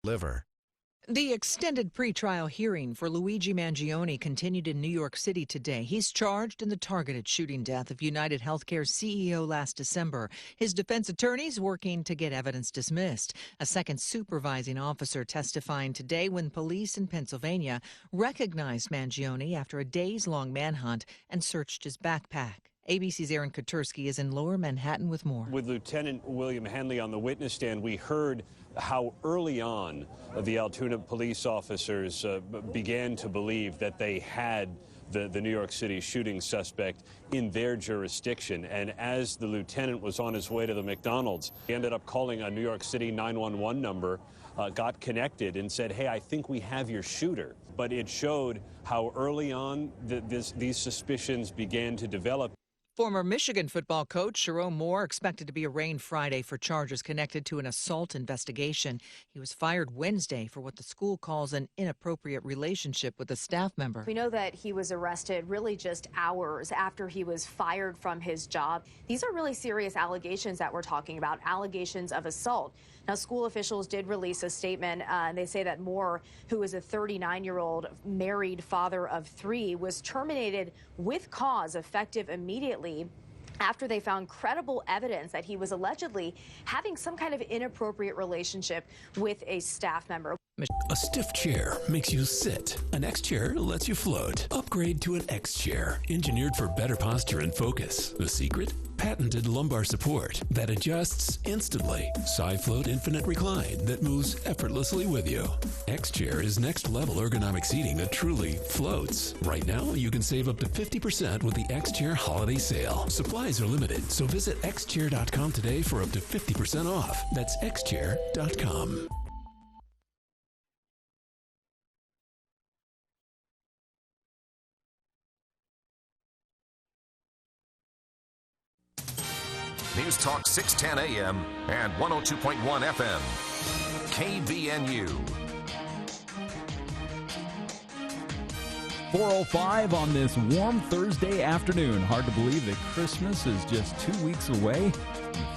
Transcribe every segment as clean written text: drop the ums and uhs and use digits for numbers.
liver. The extended pretrial hearing for Luigi Mangione continued in New York City today. He's charged in the targeted shooting death of United Healthcare CEO last December. His defense attorneys working to get evidence dismissed. A second supervising officer testifying today when police in Pennsylvania recognized Mangione after a days-long manhunt and searched his backpack. ABC's Aaron Kotursky is in Lower Manhattan with more. With Lieutenant William Henley on the witness stand, we heard how early on the Altoona police officers began to believe that they had the New York City shooting suspect in their jurisdiction. And as the lieutenant was on his way to the McDonald's, he ended up calling a New York City 911 number, got connected and said, "Hey, I think we have your shooter." But it showed how early on these suspicions began to develop. Former Michigan football coach Jerome Moore expected to be arraigned Friday for charges connected to an assault investigation. He was fired Wednesday for what the school calls an inappropriate relationship with a staff member. We know that he was arrested really just hours after he was fired from his job. These are really serious allegations that we're talking about, allegations of assault. Now, school officials did release a statement, and they say that Moore, who is a 39-year-old married father of 3, was terminated with cause effective immediately after they found credible evidence that he was allegedly having some kind of inappropriate relationship with a staff member. A stiff chair makes you sit. An X chair lets you float. Upgrade to an X chair, engineered for better posture and focus. The secret? Patented lumbar support that adjusts instantly. SiFloat Infinite Recline that moves effortlessly with you. X chair is next level ergonomic seating that truly floats. Right now, you can save up to 50% with the X chair holiday sale. Supplies are limited, so visit xchair.com today for up to 50% off. That's xchair.com. News Talk 610 AM and 102.1 FM. KVNU. 4:05 on this warm Thursday afternoon. Hard to believe that Christmas is just 2 weeks away. It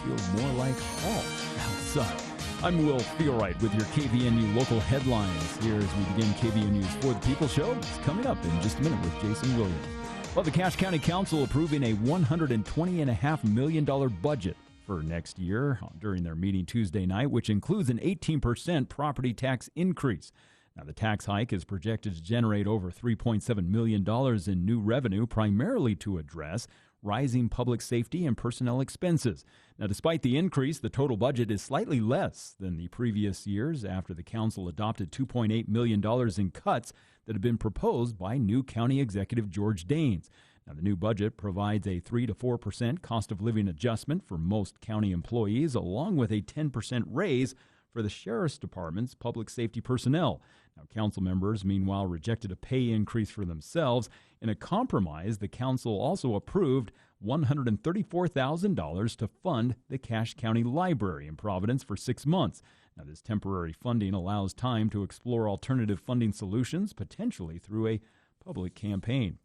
feels more like fall outside. I'm Will Feelright with your KVNU local headlines here as we begin KVNU's For the People show. It's coming up in just a minute with Jason Williams. Well, the Cache County Council approving a $120.5 million budget for next year during their meeting Tuesday night, which includes an 18% property tax increase. Now, the tax hike is projected to generate over $3.7 million in new revenue, primarily to address rising public safety and personnel expenses. Now, despite the increase, the total budget is slightly less than the previous years after the council adopted $2.8 million in cuts that have been proposed by new county executive George Daines. Now, the new budget provides a 3 to 4% cost of living adjustment for most county employees, along with a 10% raise for the Sheriff's Department's public safety personnel. Now, council members, meanwhile, rejected a pay increase for themselves. In a compromise, the council also approved $134,000 to fund the Cache County Library in Providence for 6 months. Now, this temporary funding allows time to explore alternative funding solutions, potentially through a public campaign.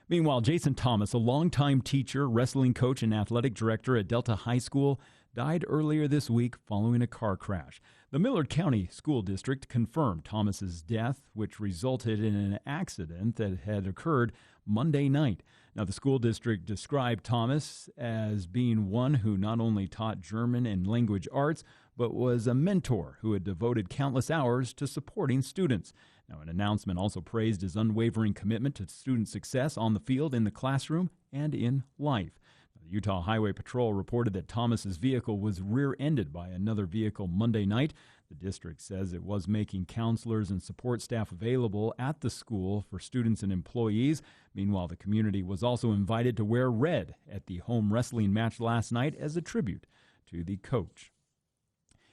Meanwhile, Jason Thomas, a longtime teacher, wrestling coach, and athletic director at Delta High School, died earlier this week following a car crash. The Millard County School District confirmed Thomas's death, which resulted in an accident that had occurred Monday night. Now, the school district described Thomas as being one who not only taught German and language arts, but was a mentor who had devoted countless hours to supporting students. Now, an announcement also praised his unwavering commitment to student success on the field, in the classroom, and in life. The Utah Highway Patrol reported that Thomas's vehicle was rear-ended by another vehicle Monday night. The district says it was making counselors and support staff available at the school for students and employees. Meanwhile, the community was also invited to wear red at the home wrestling match last night as a tribute to the coach.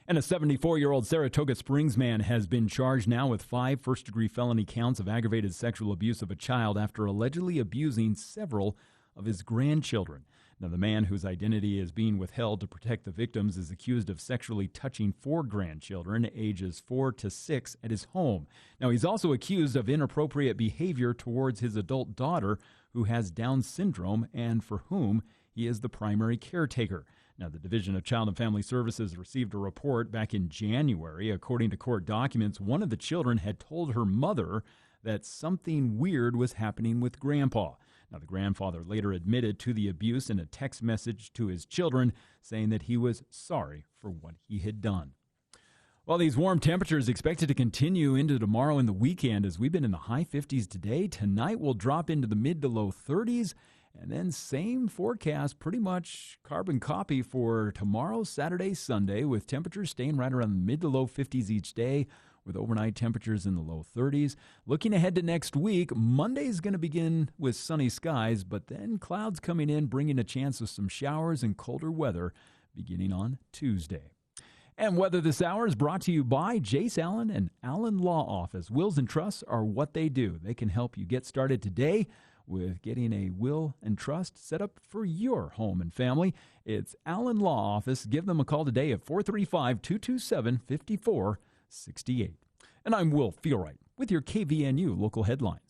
And a 74-year-old Saratoga Springs man has been charged now with 5 first-degree felony counts of aggravated sexual abuse of a child after allegedly abusing several of his grandchildren. Now, the man, whose identity is being withheld to protect the victims, is accused of sexually touching 4 grandchildren, ages 4 to 6, at his home. Now, he's also accused of inappropriate behavior towards his adult daughter, who has Down syndrome and for whom he is the primary caretaker. Now, the Division of Child and Family Services received a report back in January. According to court documents, one of the children had told her mother that something weird was happening with Grandpa. Now, the grandfather later admitted to the abuse in a text message to his children, saying that he was sorry for what he had done. Well, these warm temperatures expected to continue into tomorrow and the weekend, as we've been in the high 50s today. Tonight we'll drop into the mid to low 30s, and then same forecast, pretty much carbon copy for tomorrow, Saturday, Sunday, with temperatures staying right around the mid to low 50s each day, with overnight temperatures in the low 30s. Looking ahead to next week, Monday is going to begin with sunny skies, but then clouds coming in, bringing a chance of some showers and colder weather beginning on Tuesday. And weather this hour is brought to you by Jace Allen and Allen Law Office. Wills and trusts are what they do. They can help you get started today with getting a will and trust set up for your home and family. It's Allen Law Office. Give them a call today at 435-227-5468. And I'm Will Feelright with your KVNU local headlines.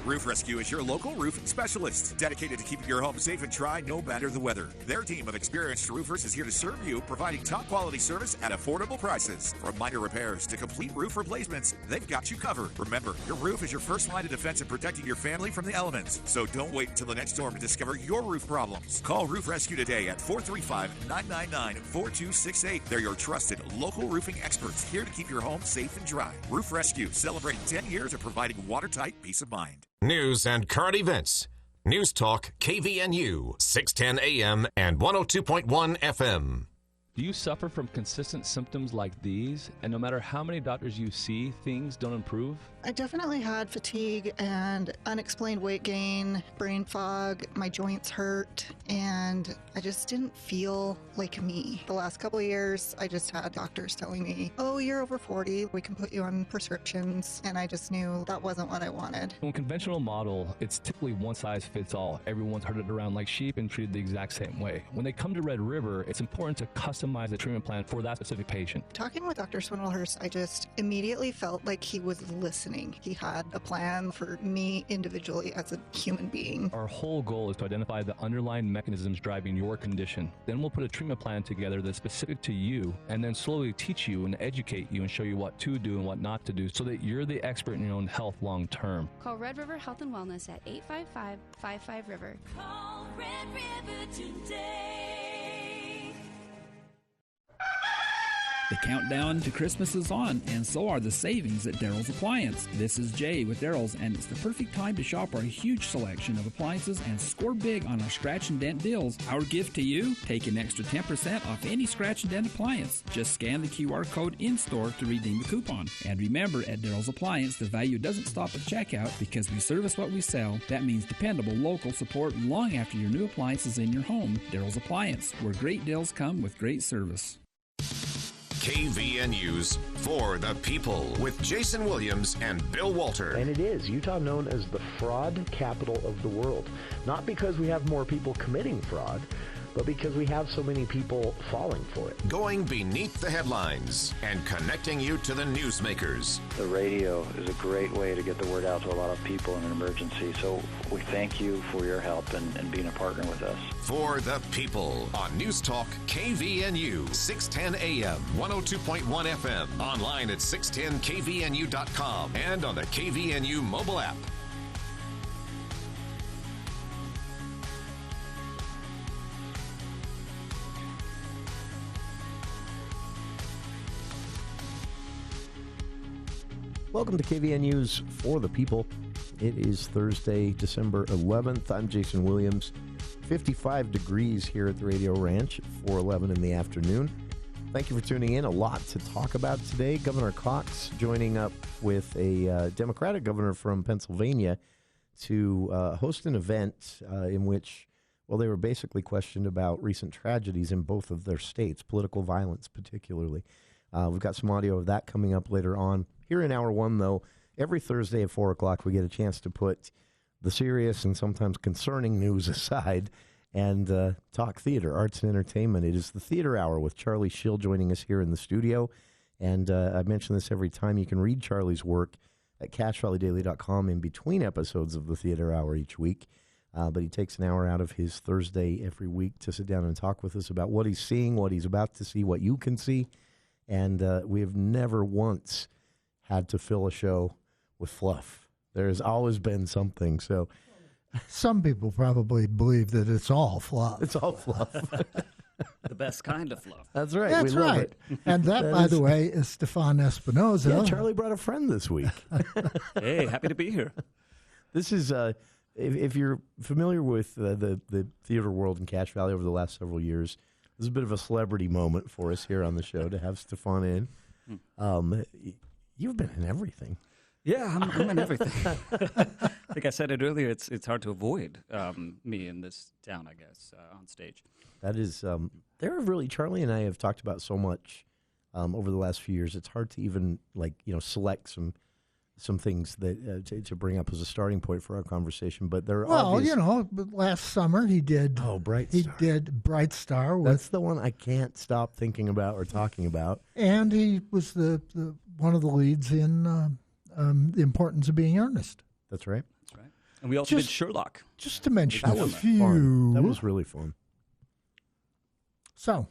Roof Rescue is your local roofing specialist, dedicated to keeping your home safe and dry no matter the weather. Their team of experienced roofers is here to serve you, providing top-quality service at affordable prices. From minor repairs to complete roof replacements, they've got you covered. Remember, your roof is your first line of defense in protecting your family from the elements. So don't wait until the next storm to discover your roof problems. Call Roof Rescue today at 435-999-4268. They're your trusted local roofing experts, here to keep your home safe and dry. Roof Rescue, celebrating 10 years of providing watertight peace of mind. News and current events. News Talk KVNU, 610 AM and 102.1 FM. Do you suffer from consistent symptoms like these, and no matter how many doctors you see, things don't improve? I definitely had fatigue and unexplained weight gain, brain fog, my joints hurt, and I just didn't feel like me. The last couple of years, I just had doctors telling me, oh, you're over 40, we can put you on prescriptions, and I just knew that wasn't what I wanted. In a conventional model, it's typically one size fits all. Everyone's herded around like sheep and treated the exact same way. When they come to Red River, it's important to customize the treatment plan for that specific patient. Talking with Dr. Swindlehurst, I just immediately felt like he was listening. He had a plan for me individually as a human being. Our whole goal is to identify the underlying mechanisms driving your condition. Then we'll put a treatment plan together that's specific to you, and then slowly teach you and educate you and show you what to do and what not to do, so that you're the expert in your own health long term. Call Red River Health and Wellness at 855-55-RIVER. Call Red River today. The countdown to Christmas is on, and so are the savings at Daryl's Appliance. This is Jay with Daryl's, and it's the perfect time to shop our huge selection of appliances and score big on our scratch and dent deals. Our gift to you, take an extra 10% off any scratch and dent appliance. Just scan the QR code in-store to redeem the coupon. And remember, at Daryl's Appliance, the value doesn't stop at checkout, because we service what we sell. That means dependable local support long after your new appliance is in your home. Daryl's Appliance, where great deals come with great service. KVNU's For the People with Jason Williams and Bill Walter. And it is Utah known as the fraud capital of the world. Not because we have more people committing fraud, but because we have so many people falling for it. Going beneath the headlines and connecting you to the newsmakers. The radio is a great way to get the word out to a lot of people in an emergency. So we thank you for your help and being a partner with us. For the People on News Talk KVNU, 610 AM, 102.1 FM, online at 610kvnu.com and on the KVNU mobile app. Welcome to KVNU's For the People. It is Thursday, December 11th. I'm Jason Williams. 55 degrees here at the Radio Ranch at 4:11 in the afternoon. Thank you for tuning in. A lot to talk about today. Governor Cox joining up with a Democratic governor from Pennsylvania to host an event in which, well, they were basically questioned about recent tragedies in both of their states, political violence particularly. We've got some audio of that coming up later on. Here in Hour 1, though, every Thursday at 4 o'clock, we get a chance to put the serious and sometimes concerning news aside and talk theater, arts, and entertainment. It is the Theater Hour with Charlie Schill joining us here in the studio. And I mention this every time. You can read Charlie's work at CashValleyDaily.com in between episodes of the Theater Hour each week. But he takes an hour out of his Thursday every week to sit down and talk with us about what he's seeing, what he's about to see, what you can see. And we have never once had to fill a show with fluff. There has always been something. So some people probably believe that it's all fluff. It's all fluff. The best kind of fluff. That's right. That's we love right. it. And that, by the way, is Stefan Espinosa. Yeah, Charlie brought a friend this week. Hey, happy to be here. This is, if you're familiar with the theater world in Cache Valley over the last several years, this is a bit of a celebrity moment for us here on the show to have Stefan in. You've been in everything. Yeah, I'm in everything. I think I said it earlier. It's hard to avoid me in this town, I guess, on stage. That is, there are really, Charlie and I have talked about so much over the last few years. It's hard to even select some things that to bring up as a starting point for our conversation. But there are last summer he did. Oh, Bright he Star. did Bright Star. That's the one I can't stop thinking about or talking about. And he was the one of the leads in The Importance of Being Earnest. That's right. That's right. And we also did Sherlock. Just to mention That a was few. fun. That was really fun. So,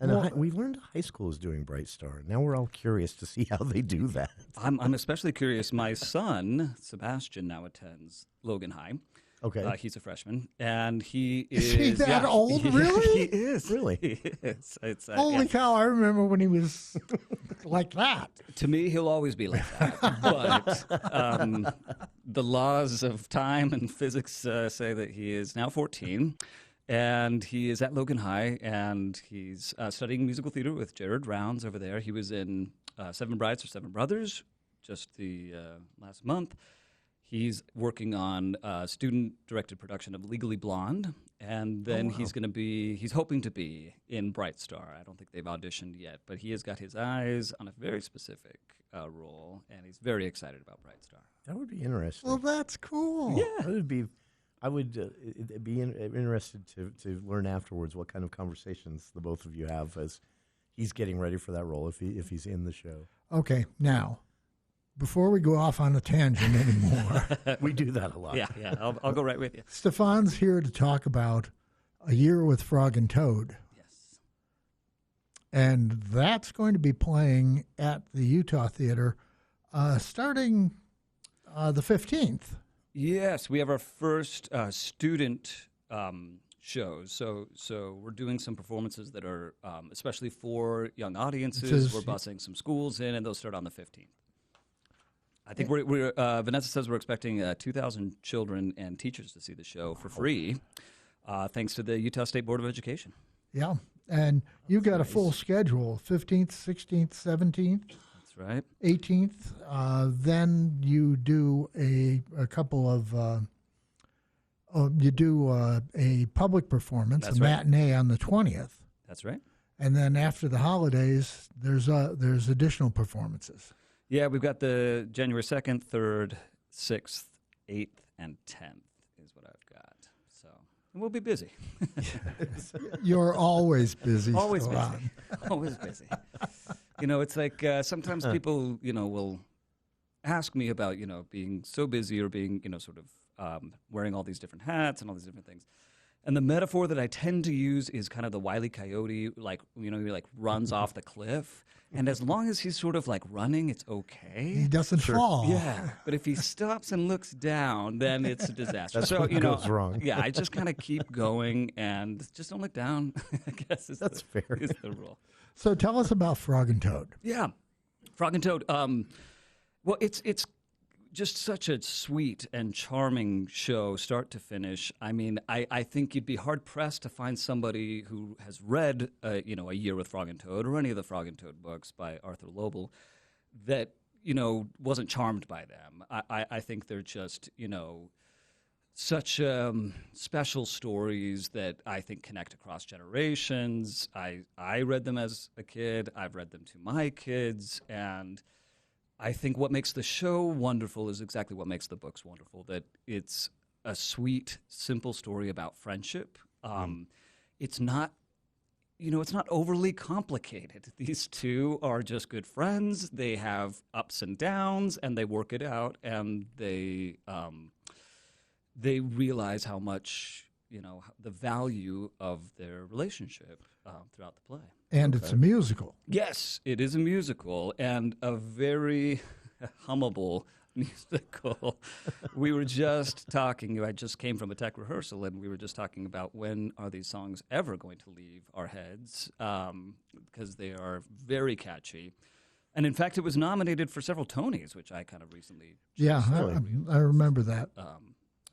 and we learned high school is doing Bright Star. Now we're all curious to see how they do that. I'm especially curious. My son, Sebastian, now attends Logan High. Okay. He's a freshman, and he Is he that old, really? He is. Really? He is. Holy cow, I remember when he was like that. To me, he'll always be like that. But the laws of time and physics say that he is now 14, and he is at Logan High, and he's studying musical theater with Jared Rounds over there. He was in Seven Brides or Seven Brothers just the last month. He's working on a student-directed production of Legally Blonde, and then he's hoping to be in Bright Star. I don't think they've auditioned yet, but he has got his eyes on a very specific role, and he's very excited about Bright Star. That would be interesting. Well, that's cool. Yeah. I would be interested to learn afterwards what kind of conversations the both of you have as he's getting ready for that role, if he's in the show. Okay, now, before we go off on a tangent anymore. We do that a lot. Yeah, I'll go right with you. Stefan's here to talk about A Year with Frog and Toad. Yes. And that's going to be playing at the USU Theater starting the 15th. Yes, we have our first student shows. So we're doing some performances that are especially for young audiences. We're busing some schools in, and those start on the 15th. I think we're Vanessa says we're expecting 2,000 children and teachers to see the show for free, thanks to the Utah State Board of Education. Yeah, and you've got a full schedule, 15th, 16th, 17th. That's right. 18th. Then you do a couple of, a public performance, That's a right. matinee on the 20th. That's right. And then after the holidays, there's additional performances. Yeah, we've got the January 2nd, 3rd, 6th, 8th, and 10th is what I've got. So and we'll be busy. You're always busy. Always busy. Stefan. Always busy. It's like sometimes people, will ask me about, being so busy or being, sort of wearing all these different hats and all these different things. And the metaphor that I tend to use is kind of the Wile E. Coyote, he runs off the cliff. And as long as he's sort of running, it's okay. He doesn't fall. Yeah. But if he stops and looks down, then it's a disaster. That's what goes wrong. Yeah, I just kind of keep going and just don't look down, I guess That's fair. Is the rule. So tell us about Frog and Toad. Yeah. Frog and Toad. Well, it's just such a sweet and charming show, start to finish. I mean, I think you'd be hard-pressed to find somebody who has read, A Year with Frog and Toad or any of the Frog and Toad books by Arthur Lobel that, wasn't charmed by them. I think they're just, such special stories that I think connect across generations. I read them as a kid. I've read them to my kids, and I think what makes the show wonderful is exactly what makes the books wonderful, that it's a sweet, simple story about friendship. It's not, it's not overly complicated. These two are just good friends. They have ups and downs, and they work it out, and they they realize how much, the value of their relationship throughout the play. And it's a musical. Yes, it is a musical, and a very hummable musical. We were just talking, I just came from a tech rehearsal, and we were just talking about when are these songs ever going to leave our heads, because they are very catchy. And in fact, it was nominated for several Tonys, which I kind of recently I remember that.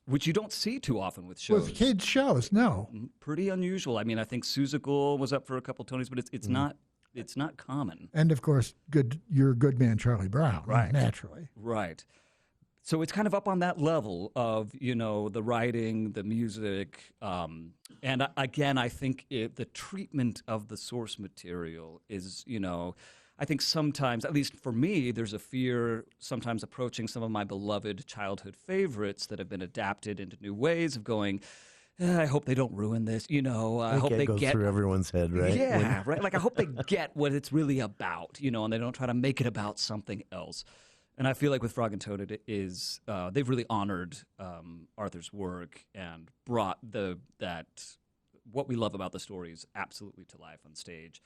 Which you don't see too often with shows. With kids' shows, no. Pretty unusual. I mean, I think Seussical was up for a couple Tonys, but it's not common. And of course, your good man Charlie Brown, right? Naturally, right. So it's kind of up on that level of the writing, the music, and again, I think the treatment of the source material is I think sometimes, at least for me, there's a fear sometimes approaching some of my beloved childhood favorites that have been adapted into new ways of going, I hope they don't ruin this. I hope they goes get through everyone's head, right? Yeah, right. Like I hope they get what it's really about, and they don't try to make it about something else. And I feel like with Frog and Toad, it is they've really honored Arthur's work and brought what we love about the stories absolutely to life on stage.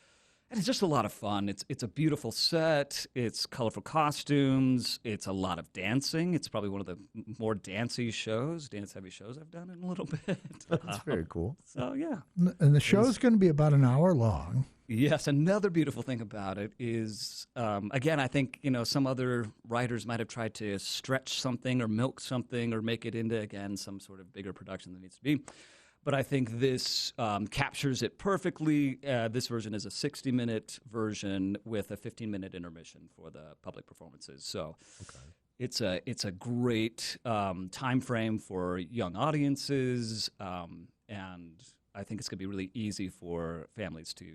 And it's just a lot of fun. It's a beautiful set. It's colorful costumes. It's a lot of dancing. It's probably one of the more dance-heavy shows I've done in a little bit. That's very cool. So, yeah. And the show's going to be about an hour long. Yes. Another beautiful thing about it is, again, I think, some other writers might have tried to stretch something or milk something or make it into, again, some sort of bigger production than it needs to be. But I think this captures it perfectly. This version is a 60-minute version with a 15-minute intermission for the public performances. So it's a great time frame for young audiences, and I think it's going to be really easy for families to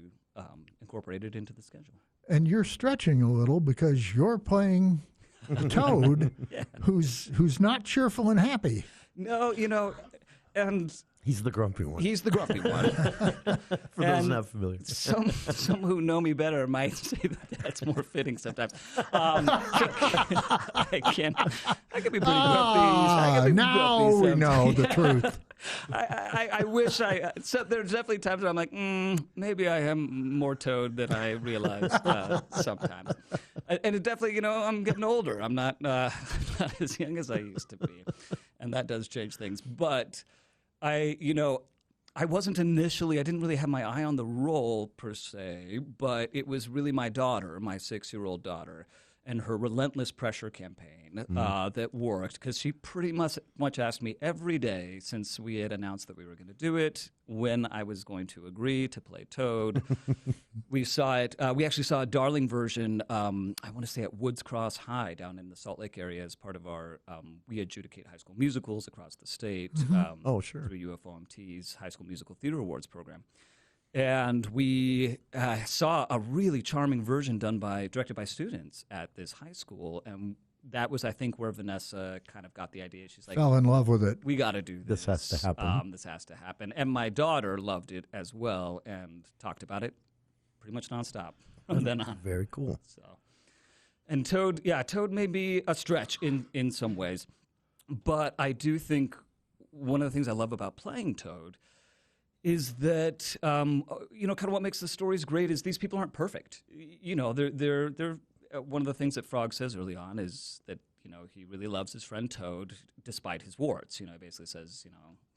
incorporate it into the schedule. And you're stretching a little because you're playing a Toad who's not cheerful and happy. No, and he's the grumpy one. He's the grumpy one. For those not familiar. Some who know me better might say that's more fitting sometimes. I can be pretty grumpy. Now we know the truth. I wish so there's definitely times where I'm like, maybe I am more Toad than I realize sometimes. And it definitely, I'm getting older. I'm not as young as I used to be. And that does change things. But I wasn't initially, I didn't really have my eye on the role per se, but it was really my daughter, my 6-year-old daughter, and her relentless pressure campaign that worked, because she pretty much asked me every day since we had announced that we were going to do it when I was going to agree to play Toad. We saw it. We actually saw a Darling version, I want to say at Woods Cross High down in the Salt Lake area as part of our, we adjudicate high school musicals across the state through UFOMT's High School Musical Theater Awards program. And we saw a really charming version directed by students at this high school, and that was, I think, where Vanessa kind of got the idea. She's like, fell in love with it. We got to do this. This has to happen. This has to happen. And my daughter loved it as well and talked about it pretty much nonstop from then on. Very cool. So, and Toad may be a stretch in some ways, but I do think one of the things I love about playing Toad is that kind of what makes the stories great is these people aren't perfect. They're one of the things that Frog says early on is that he really loves his friend Toad despite his warts. He basically says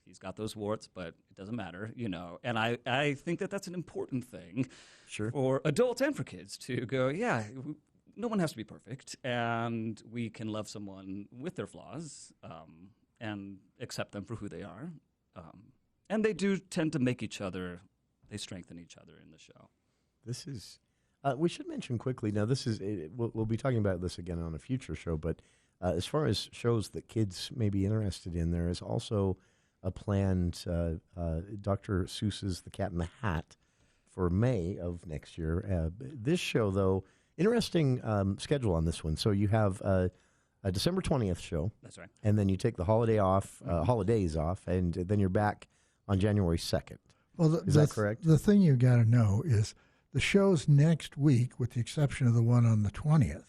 he's got those warts, but it doesn't matter. And I think that that's an important thing for adults and for kids to go. Yeah, no one has to be perfect, and we can love someone with their flaws and accept them for who they are. And they do tend to make they strengthen each other in the show. This is, we should mention quickly, now this is, we'll be talking about this again on a future show, but as far as shows that kids may be interested in, there is also a planned Dr. Seuss's The Cat in the Hat for May of next year. This show, though, interesting schedule on this one. So you have a December 20th show. That's right. And then you take the holidays off, and then you're back on January 2nd. Well, is that correct? The thing you got to know is the shows next week, with the exception of the one on the 20th,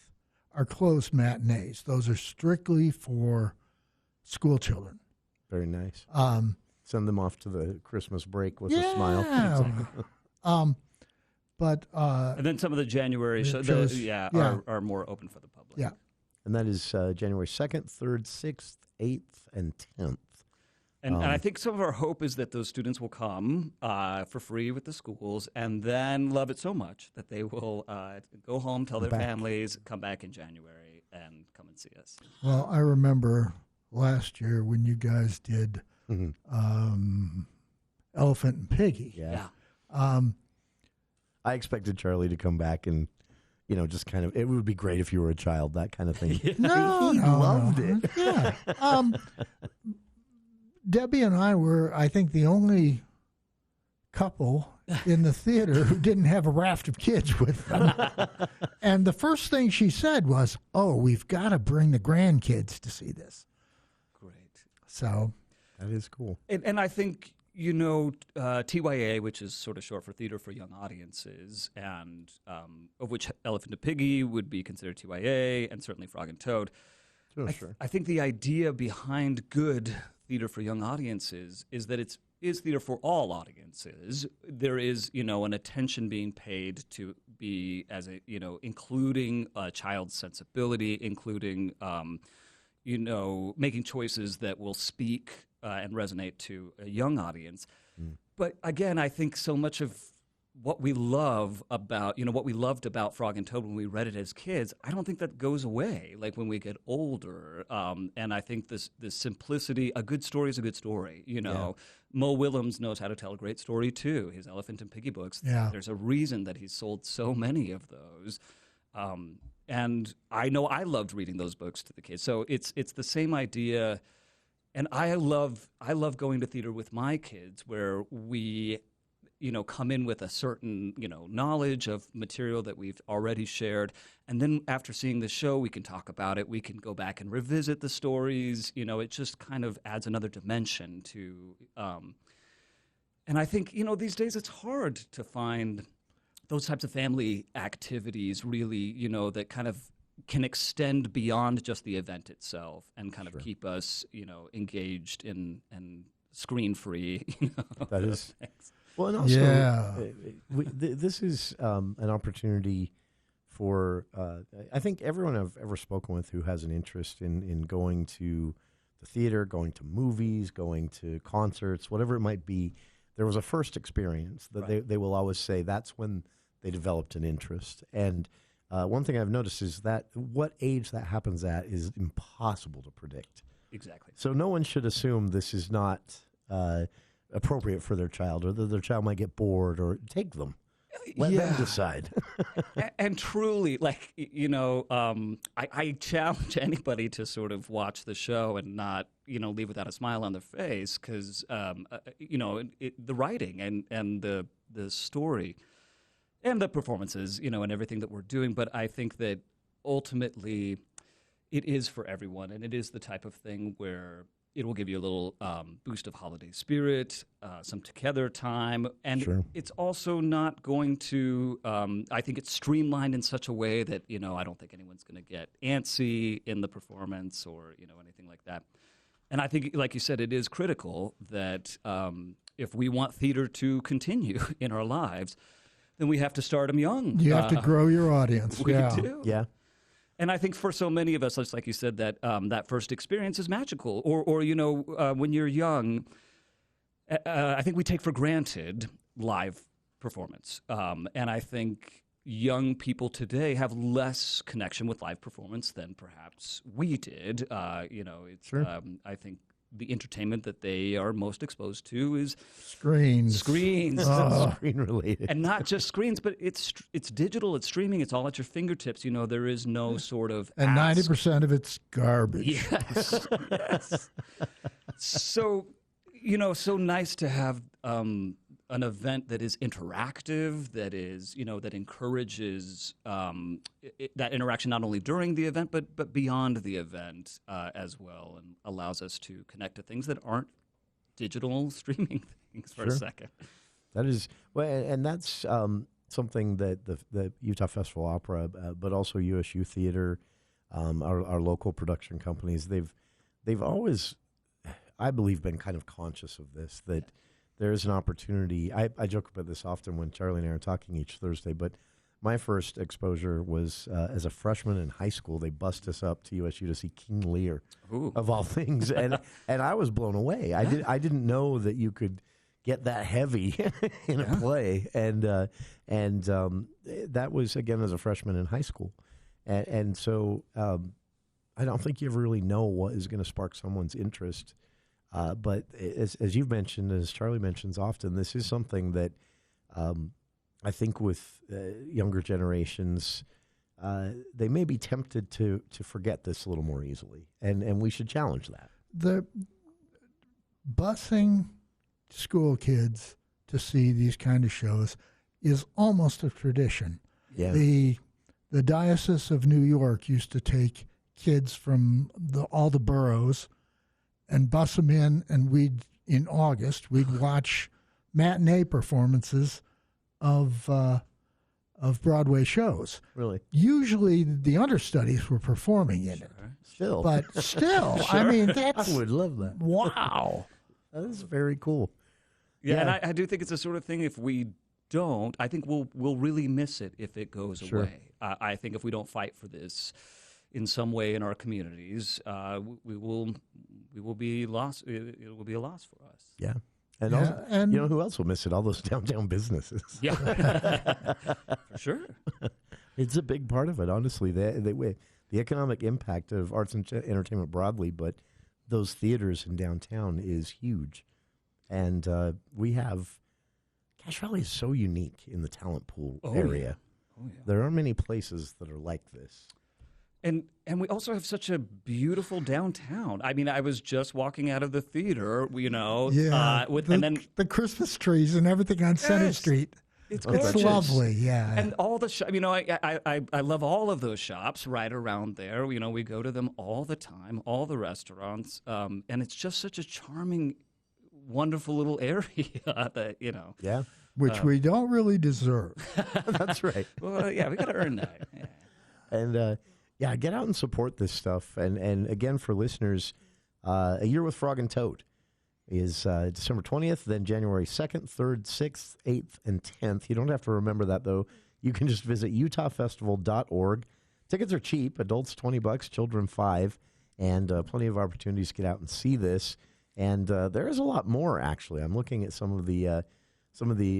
are closed matinees. Those are strictly for school children. Very nice. Send them off to the Christmas break with a smile. And then some of the January shows, are more open for the public. Yeah. And that is January 2nd, 3rd, 6th, 8th, and 10th. And I think some of our hope is that those students will come for free with the schools and then love it so much that they will go home, tell their families, come back in January, and come and see us. Well, I remember last year when you guys did Elephant and Piggy. Yeah. I expected Charlie to come back and, just kind of, it would be great if you were a child, that kind of thing. He loved it. Yeah. Debbie and I were, I think, the only couple in the theater who didn't have a raft of kids with them. And the first thing she said was, we've got to bring the grandkids to see this. Great. So that is cool. And I think, TYA, which is sort of short for Theater for Young Audiences, and of which Elephant and Piggy would be considered TYA, and certainly Frog and Toad. Sure. I think the idea behind good theater for young audiences is that it is theater for all audiences. There is, an attention being paid to be including a child's sensibility, including, making choices that will speak and resonate to a young audience. But again, I think so much of what we love about, what we loved about Frog and Toad when we read it as kids, I don't think that goes away, like when we get older. And I think this simplicity, a good story is a good story. Mo Willems knows how to tell a great story too. His Elephant and Piggy books, there's a reason that he's sold so many of those. And I know I loved reading those books to the kids. So it's the same idea. And I love going to theater with my kids where we come in with a certain, knowledge of material that we've already shared. And then after seeing the show, we can talk about it. We can go back and revisit the stories. It just kind of adds another dimension to, and I think, these days it's hard to find those types of family activities really, that kind of can extend beyond just the event itself and kind of keep us, engaged and screen-free. That is... Well, and also, this is an opportunity for, I think everyone I've ever spoken with who has an interest in going to the theater, going to movies, going to concerts, whatever it might be, there was a first experience that they will always say that's when they developed an interest. And one thing I've noticed is that what age that happens at is impossible to predict. Exactly. So no one should assume this is not... appropriate for their child, or that their child might get bored, or take them. Let them decide. And truly, I challenge anybody to sort of watch the show and not, leave without a smile on their face, because, the writing and the story and the performances, and everything that we're doing. But I think that ultimately it is for everyone, and it is the type of thing where it will give you a little boost of holiday spirit, some together time, and it's also not going to, I think it's streamlined in such a way that, I don't think anyone's going to get antsy in the performance or, anything like that. And I think, like you said, it is critical that if we want theater to continue in our lives, then we have to start them young. You have to grow your audience. We do. Yeah. And I think for so many of us, just like you said, that that first experience is magical. Or when you're young, I think we take for granted live performance. And I think young people today have less connection with live performance than perhaps we did. I think the entertainment that they are most exposed to is screens, screen related, and not just screens, but it's digital, it's streaming, it's all at your fingertips. There is no sort of and 90% of it's garbage. Yes, yes. So so nice to have an event that is interactive, that is, that encourages that interaction not only during the event, but beyond the event as well, and allows us to connect to things that aren't digital streaming things for a second. That is, well, and that's something that the Utah Festival Opera, but also USU Theater, our local production companies, they've always, I believe, been kind of conscious of this, that there is an opportunity. I joke about this often when Charlie and I are talking each Thursday, but my first exposure was as a freshman in high school. They bussed us up to USU to see King Lear, of all things, and I was blown away. I didn't know that you could get that heavy in a play, and that was, again, as a freshman in high school, and so I don't think you ever really know what is going to spark someone's interest. But as you've mentioned, as Charlie mentions often, this is something that I think with younger generations, they may be tempted to forget this a little more easily, and we should challenge that. The busing school kids to see these kind of shows is almost a tradition. Yeah. The Diocese of New York used to take kids from all the boroughs and bus them in, and in August we'd watch matinee performances of Broadway shows. Really? Usually the understudies were performing in it. Still. But still, Sure. I mean, that's... I would love that. Wow. That is very cool. Yeah, and I do think it's the sort of thing, if we don't, I think we'll really miss it if it goes away. I think if we don't fight for this in some way in our communities, we will be lost. It will be a loss for us. Yeah. And, also, you know who else will miss it? All those downtown businesses. Yeah, for sure. It's a big part of it, honestly. The economic impact of arts and entertainment broadly, but those theaters in downtown is huge. And we have... Cache Valley is so unique in the talent pool area. Yeah. Oh, yeah. There aren't many places that are like this. And we also have such a beautiful downtown. I mean, I was just walking out of the theater, and then the Christmas trees and everything on Center Street. It's lovely, yeah. And all the I love all of those shops right around there. You know, we go to them all the time, all the restaurants, and it's just such a charming, wonderful little area that, Yeah. Which we don't really deserve. That's right. Well, yeah, we got to earn that. Yeah. And, get out and support this stuff. And again, for listeners, A Year with Frog and Toad is December 20th, then January 2nd, 3rd, 6th, 8th, and 10th. You don't have to remember that, though. You can just visit utahfestival.org. Tickets are cheap. Adults, $20, children, $5, and plenty of opportunities to get out and see this. And there is a lot more, actually. I'm looking at some of the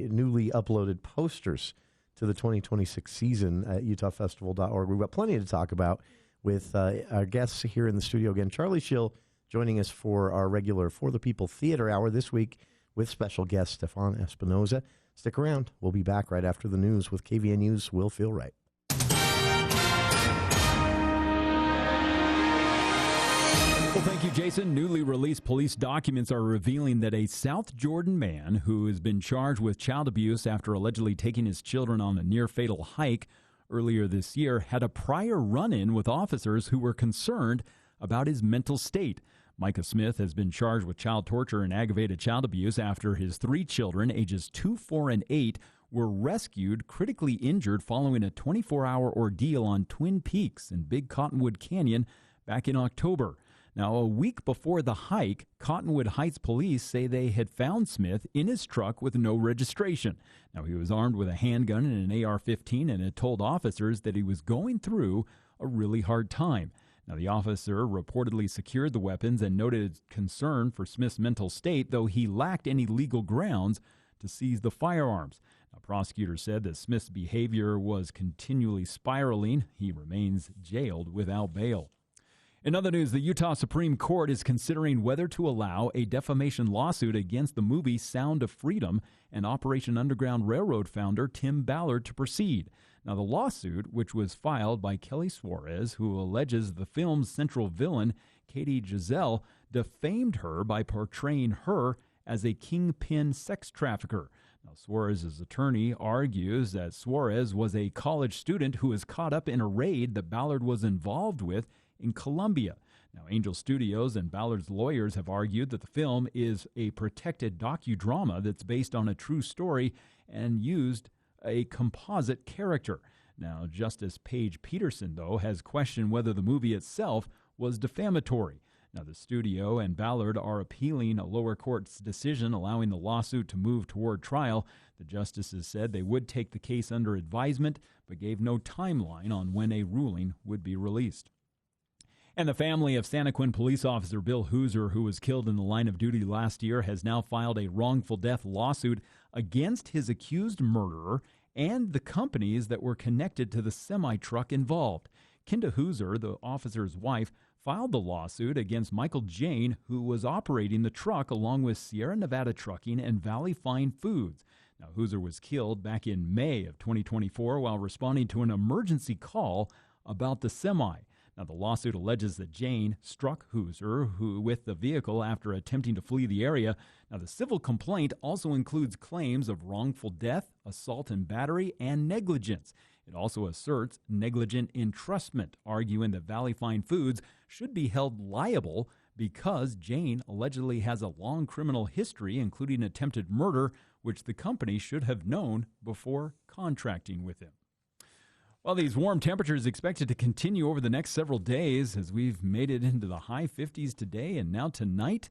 newly uploaded posters to the 2026 season at utahfestival.org. We've got plenty to talk about with our guests here in the studio. Again, Charlie Schill joining us for our regular For the People Theater Hour this week with special guest Stefan Espinosa. Stick around. We'll be back right after the news with KVNU's Will Feel Right. Well, thank you, Jason. Newly released police documents are revealing that a South Jordan man who has been charged with child abuse after allegedly taking his children on a near-fatal hike earlier this year had a prior run-in with officers who were concerned about his mental state. Micah Smith has been charged with child torture and aggravated child abuse after his 3 children, ages 2, 4, and 8, were rescued critically injured following a 24-hour ordeal on Twin Peaks in Big Cottonwood Canyon back in October. Now, a week before the hike, Cottonwood Heights police say they had found Smith in his truck with no registration. Now, he was armed with a handgun and an AR-15 and had told officers that he was going through a really hard time. Now, the officer reportedly secured the weapons and noted concern for Smith's mental state, though he lacked any legal grounds to seize the firearms. Now, prosecutors said that Smith's behavior was continually spiraling. He remains jailed without bail. In other news, the Utah Supreme Court is considering whether to allow a defamation lawsuit against the movie Sound of Freedom and Operation Underground Railroad founder Tim Ballard to proceed. Now, the lawsuit, which was filed by Kelly Suarez, who alleges the film's central villain, Katie Giselle, defamed her by portraying her as a kingpin sex trafficker. Now, Suarez's attorney argues that Suarez was a college student who was caught up in a raid that Ballard was involved with in Colombia. Now, Angel Studios and Ballard's lawyers have argued that the film is a protected docudrama that's based on a true story and used a composite character. Now, Justice Paige Peterson, though, has questioned whether the movie itself was defamatory. Now, the studio and Ballard are appealing a lower court's decision allowing the lawsuit to move toward trial. The justices said they would take the case under advisement, but gave no timeline on when a ruling would be released. And the family of Santaquin police officer Bill Hooser, who was killed in the line of duty last year, has now filed a wrongful death lawsuit against his accused murderer and the companies that were connected to the semi-truck involved. Kinda Hooser, the officer's wife, filed the lawsuit against Michael Jane, who was operating the truck along with Sierra Nevada Trucking and Valley Fine Foods. Now, Hooser was killed back in May of 2024 while responding to an emergency call about the semi. Now, the lawsuit alleges that Jane struck Hooser with the vehicle after attempting to flee the area. Now, the civil complaint also includes claims of wrongful death, assault and battery, and negligence. It also asserts negligent entrustment, arguing that Valley Fine Foods should be held liable because Jane allegedly has a long criminal history, including attempted murder, which the company should have known before contracting with him. Well, these warm temperatures expected to continue over the next several days as we've made it into the high 50s today, and now tonight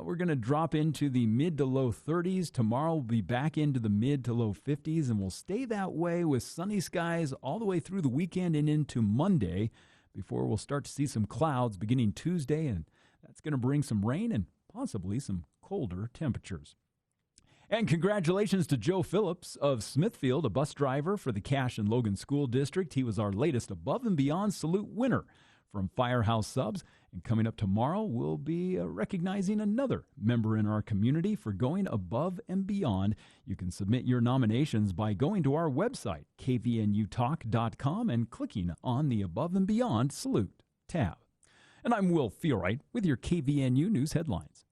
we're going to drop into the mid to low 30s. Tomorrow we'll be back into the mid to low 50s, and we'll stay that way with sunny skies all the way through the weekend and into Monday before we'll start to see some clouds beginning Tuesday, and that's going to bring some rain and possibly some colder temperatures. And congratulations to Joe Phillips of Smithfield, a bus driver for the Cache and Logan School District. He was our latest Above and Beyond Salute winner from Firehouse Subs. And coming up tomorrow, we'll be recognizing another member in our community for going above and beyond. You can submit your nominations by going to our website, kvnutalk.com, and clicking on the Above and Beyond Salute tab. And I'm Will Fiorite with your KVNU News headlines.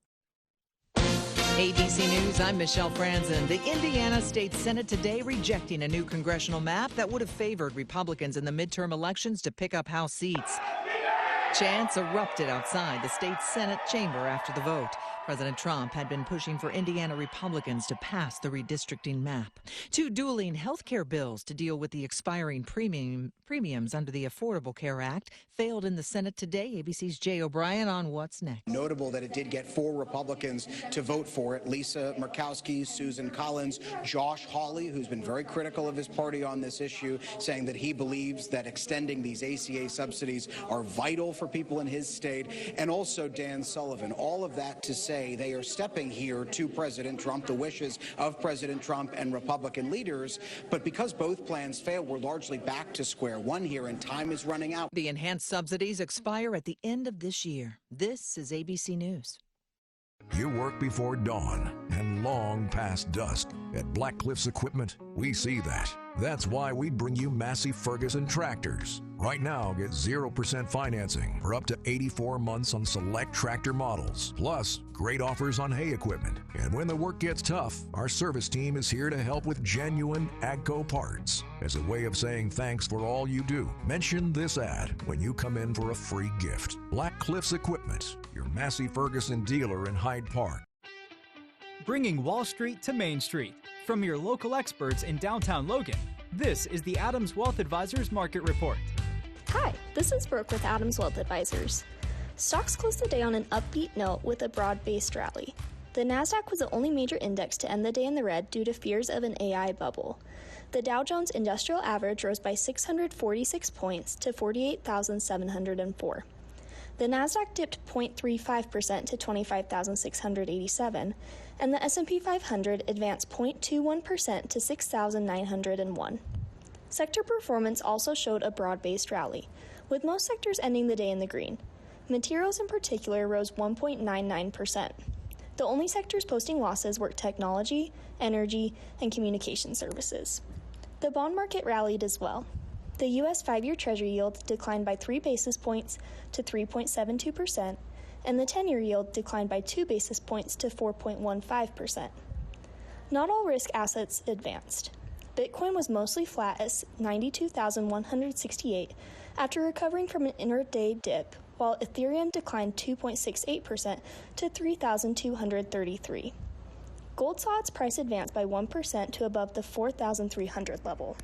ABC News, I'm Michelle Franzen. The Indiana State Senate today rejecting a new congressional map that would have favored Republicans in the midterm elections to pick up House seats. Chants erupted outside the state Senate chamber after the vote. President Trump had been pushing for Indiana Republicans to pass the redistricting map. Two dueling health care bills to deal with the expiring premiums under the Affordable Care Act failed in the Senate today. ABC's Jay O'Brien on what's next. Notable that it did get 4 Republicans to vote for it. Lisa Murkowski, Susan Collins, Josh Hawley, who's been very critical of his party on this issue, saying that he believes that extending these ACA subsidies are vital for people in his state, and also Dan Sullivan. All of that to say they are stepping here to President Trump, the wishes of President Trump and Republican leaders. But because both plans failed, we're largely back to square one here, and time is running out. The enhanced subsidies expire at the end of this year. This is ABC News. You work before dawn and long past dusk. At Black Cliffs Equipment, we see that. That's why we bring you Massey Ferguson tractors. Right now, get 0% financing for up to 84 months on select tractor models. Plus, great offers on hay equipment. And when the work gets tough, our service team is here to help with genuine AGCO parts. As a way of saying thanks for all you do, mention this ad when you come in for a free gift. Black Cliffs Equipment, your Massey Ferguson dealer in Hyde Park. Bringing Wall Street to Main Street. From your local experts in downtown Logan, this is the Adams Wealth Advisors Market Report. Hi, this is Brooke with Adams Wealth Advisors. Stocks closed the day on an upbeat note with a broad-based rally. The Nasdaq was the only major index to end the day in the red due to fears of an AI bubble. The Dow Jones Industrial Average rose by 646 points to 48,704. The Nasdaq dipped 0.35% to 25,687, and the S&P 500 advanced 0.21% to 6,901. Sector performance also showed a broad-based rally, with most sectors ending the day in the green. Materials in particular rose 1.99%. The only sectors posting losses were technology, energy, and communication services. The bond market rallied as well. The U.S. 5-year Treasury yield declined by 3 basis points to 3.72%, and the 10-year yield declined by 2 basis points to 4.15%. Not all risk assets advanced. Bitcoin was mostly flat at 92,168 after recovering from an intraday dip, while Ethereum declined 2.68% to 3,233. Gold saw its price advance by 1% to above the 4,300 level.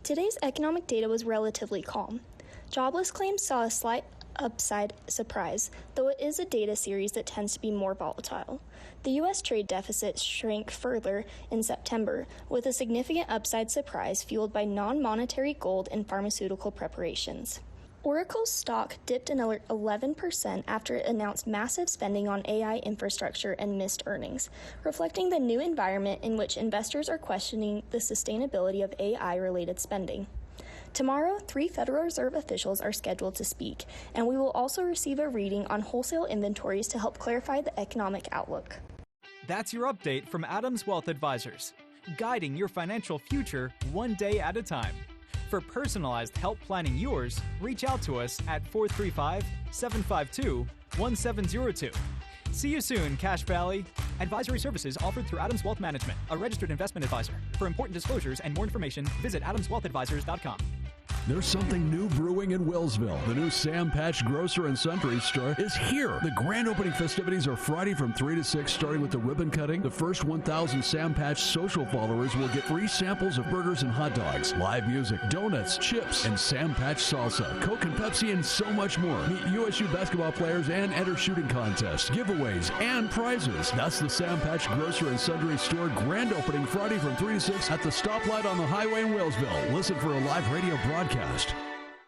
Today's economic data was relatively calm. Jobless claims saw a slight upside surprise, though it is a data series that tends to be more volatile. The U.S. trade deficit shrank further in September, with a significant upside surprise fueled by non-monetary gold and pharmaceutical preparations. Oracle's stock dipped another 11% after it announced massive spending on AI infrastructure and missed earnings, reflecting the new environment in which investors are questioning the sustainability of AI-related spending. Tomorrow, 3 Federal Reserve officials are scheduled to speak, and we will also receive a reading on wholesale inventories to help clarify the economic outlook. That's your update from Adams Wealth Advisors, guiding your financial future one day at a time. For personalized help planning yours, reach out to us at 435-752-1702. See you soon, Cache Valley. Advisory services offered through Adams Wealth Management, a registered investment advisor. For important disclosures and more information, visit adamswealthadvisors.com. There's something new brewing in Willsville. The new Sam Patch Grocer and Sundry store is here. The grand opening festivities are Friday from 3 to 6, starting with the ribbon cutting. The first 1,000 Sam Patch social followers will get free samples of burgers and hot dogs, live music, donuts, chips, and Sam Patch salsa, Coke and Pepsi, and so much more. Meet USU basketball players and enter shooting contests, giveaways, and prizes. That's the Sam Patch Grocer and Sundry store grand opening Friday from 3 to 6 at the stoplight on the highway in Willsville. Listen for a live radio broadcast.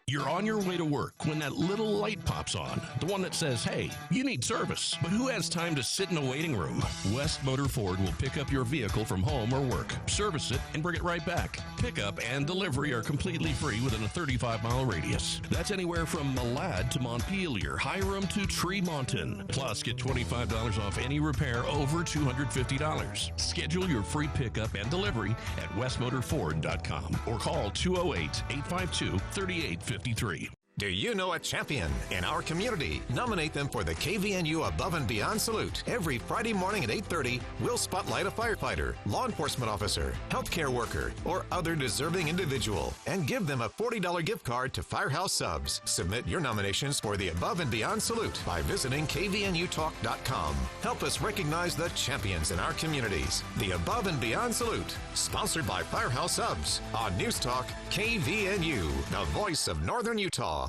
You're on your way to work when that little light pops on, the one that says, hey, you need service. But who has time to sit in a waiting room? West Motor Ford will pick up your vehicle from home or work, service it, and bring it right back. Pickup and delivery are completely free within a 35-mile radius. That's anywhere from Malad to Montpelier, Hiram to Tremonton. Plus, get $25 off any repair over $250. Schedule your free pickup and delivery at westmotorford.com or call 208-852-3850. Do you know a champion in our community? Nominate them for the KVNU Above and Beyond Salute. Every Friday morning at 8:30, we'll spotlight a firefighter, law enforcement officer, healthcare worker, or other deserving individual and give them a $40 gift card to Firehouse Subs. Submit your nominations for the Above and Beyond Salute by visiting kvnutalk.com. Help us recognize the champions in our communities. The Above and Beyond Salute, sponsored by Firehouse Subs on News Talk KVNU, the voice of Northern Utah.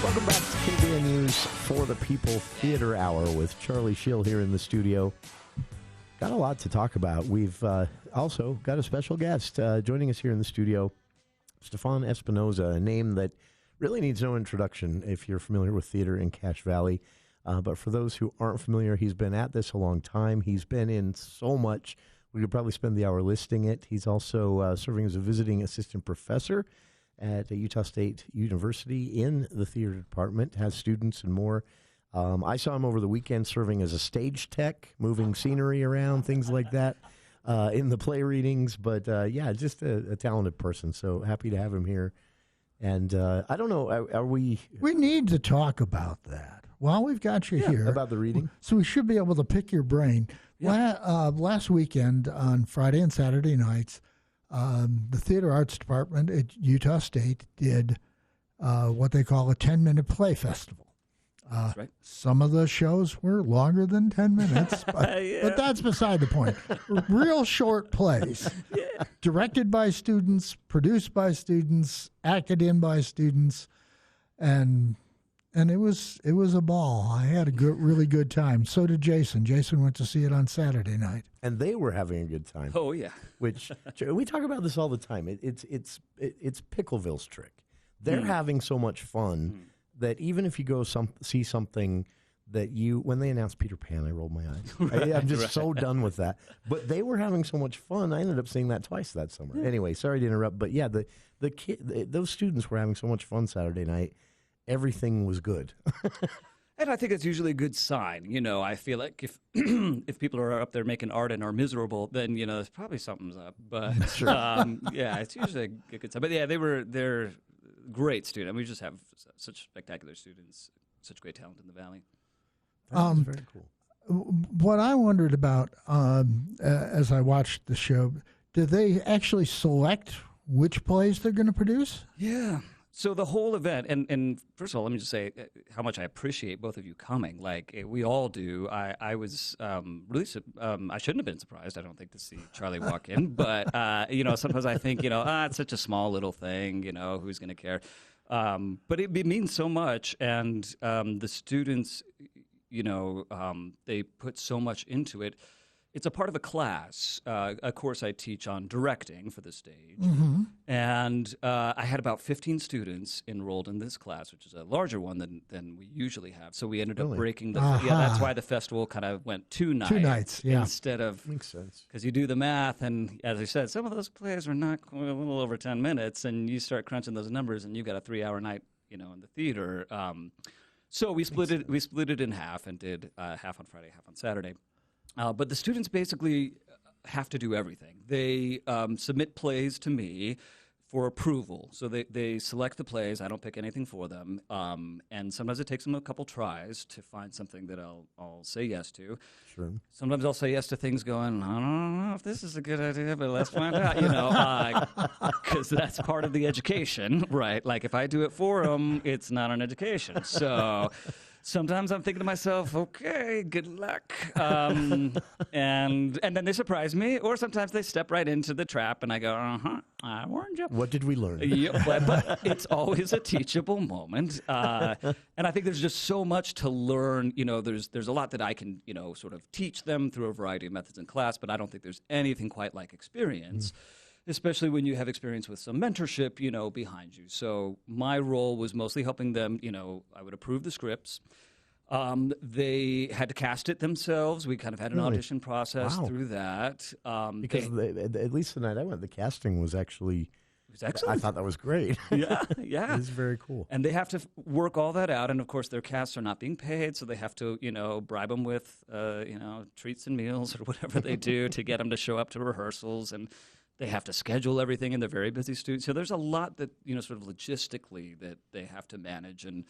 Welcome back to KVNU's For the People Theater Hour with Charlie Schill here in the studio. Got a lot to talk about. We've also got a special guest joining us here in the studio, Stefan Espinosa, a name that really needs no introduction if you're familiar with theater in Cache Valley. But for those who aren't familiar, he's been at this a long time. He's been in so much. We could probably spend the hour listing it. He's also serving as a visiting assistant professor at Utah State University in the theater department, has students and more. I saw him over the weekend serving as a stage tech, moving scenery around, things like that, in the play readings. But, yeah, just a talented person. So happy to have him here. And I don't know, are we... We need to talk about that while we've got you here. About the reading? So we should be able to pick your brain. Yeah. Last weekend on Friday and Saturday nights, the Theater Arts Department at Utah State did what they call a 10-minute play festival. That's right. Some of the shows were longer than 10 minutes, but that's beside the point. Real short plays, directed by students, produced by students, acted in by students, and it was a ball. I had a really good time. So did Jason. Jason went to see it on Saturday night, and they were having a good time. Oh yeah, which we talk about this all the time. It's Pickleville's trick. They're having so much fun. That even if you go see something that when they announced Peter Pan, I rolled my eyes. I'm just so done with that. But they were having so much fun. I ended up seeing that twice that summer. Yeah. Anyway, sorry to interrupt, but yeah, those students were having so much fun Saturday night. Everything was good. And I think it's usually a good sign. You know, I feel like if if people are up there making art and are miserable, then there's probably something's up. But sure. Yeah, it's usually a good sign. But yeah, they're great students. We just have such spectacular students, such great talent in the Valley. That's very cool. What I wondered about as I watched the show, do they actually select which plays they're going to produce? Yeah. So the whole event, and first of all, let me just say how much I appreciate both of you coming. Like we all do. I was really, I shouldn't have been surprised, I don't think, to see Charlie walk in. But, sometimes I think, it's such a small little thing, who's going to care? But it means so much. And the students, they put so much into it. It's a part of a class, a course I teach on directing for the stage. Mm-hmm. And I had about 15 students enrolled in this class, which is a larger one than we usually have. So we ended up breaking the... Yeah, that's why the festival kind of went 2 nights. 2 nights, yeah. Instead of... Makes sense. Because you do the math, and as I said, some of those plays are not a little over 10 minutes, and you start crunching those numbers, and you got a 3-hour night, in the theater. So we split it in half and did half on Friday, half on Saturday. But the students basically have to do everything. They submit plays to me for approval. So they select the plays. I don't pick anything for them. And sometimes it takes them a couple tries to find something that I'll say yes to. Sure. Sometimes I'll say yes to things going, I don't know if this is a good idea, but let's find out, because that's part of the education, right? Like if I do it for them, it's not an education. So... Sometimes I'm thinking to myself, okay, good luck. And then they surprise me, or sometimes they step right into the trap and I go, I warned you. What did we learn? Yeah, but it's always a teachable moment. And I think there's just so much to learn. There's a lot that I can, sort of teach them through a variety of methods in class, but I don't think there's anything quite like experience. Especially when you have experience with some mentorship, behind you. So my role was mostly helping them, I would approve the scripts. They had to cast it themselves. We kind of had an audition process through that. Because at least the night I went, the casting was actually... It was excellent. I thought that was great. Yeah. It was very cool. And they have to work all that out. And, of course, their casts are not being paid, so they have to, bribe them with, treats and meals or whatever they do to get them to show up to rehearsals. And they have to schedule everything, and they're very busy students. So there's a lot that, sort of logistically that they have to manage. And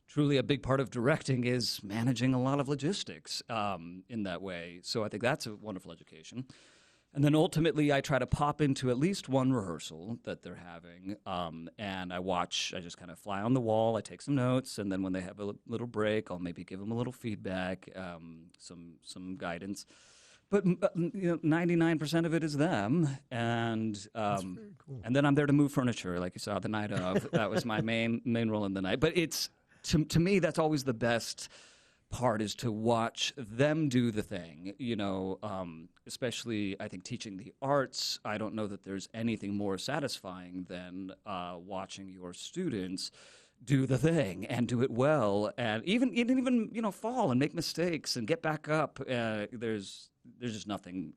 truly a big part of directing is managing a lot of logistics in that way. So I think that's a wonderful education. And then ultimately I try to pop into at least one rehearsal that they're having, and I just kind of fly on the wall, I take some notes, and then when they have a little break, I'll maybe give them a little feedback, some guidance. But 99% of it is them, and That's very cool. And then I'm there to move furniture, like you saw the night of. That was my main role in the night. But it's to me that's always the best part, is to watch them do the thing. Especially I think teaching the arts. I don't know that there's anything more satisfying than watching your students do the thing and do it well, and even fall and make mistakes and get back up. There's just nothing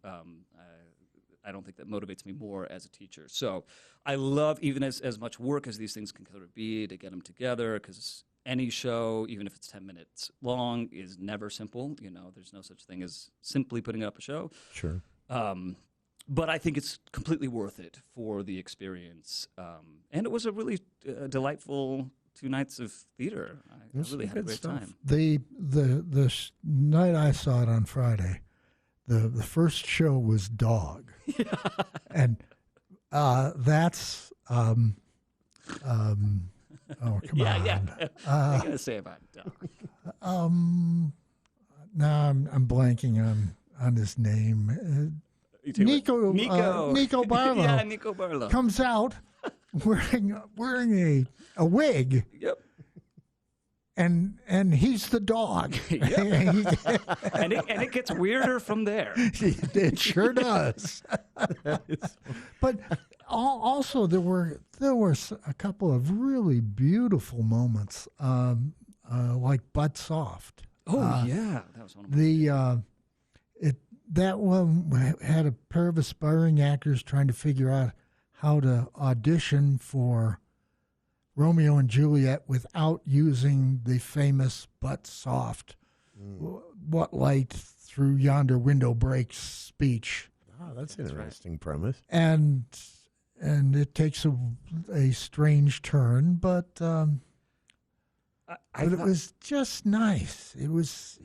I don't think that motivates me more as a teacher. So I love, even as much work as these things can sort of be, to get them together, because any show, even if it's 10 minutes long, is never simple. There's no such thing as simply putting up a show. Sure. But I think it's completely worth it for the experience. And it was a really delightful 2 nights of theater. I really had a great time. The night I saw it on Friday, the first show was Dog. Yeah. And that's oh, come on. Yeah. What are you going to say about Dog? Now I'm blanking on his name. Nico Barlow. Yeah, Nico Barlow comes out wearing a wig. Yep. And he's the dog. and it gets weirder from there. It sure does. But also there were a couple of really beautiful moments, like Butt Soft. Oh yeah, that was one of them. That one had a pair of aspiring actors trying to figure out how to audition for Romeo and Juliet without using the famous Butt Soft, what light through yonder window breaks speech. Oh, that's an interesting premise. And it takes a strange turn, but it was just nice. It was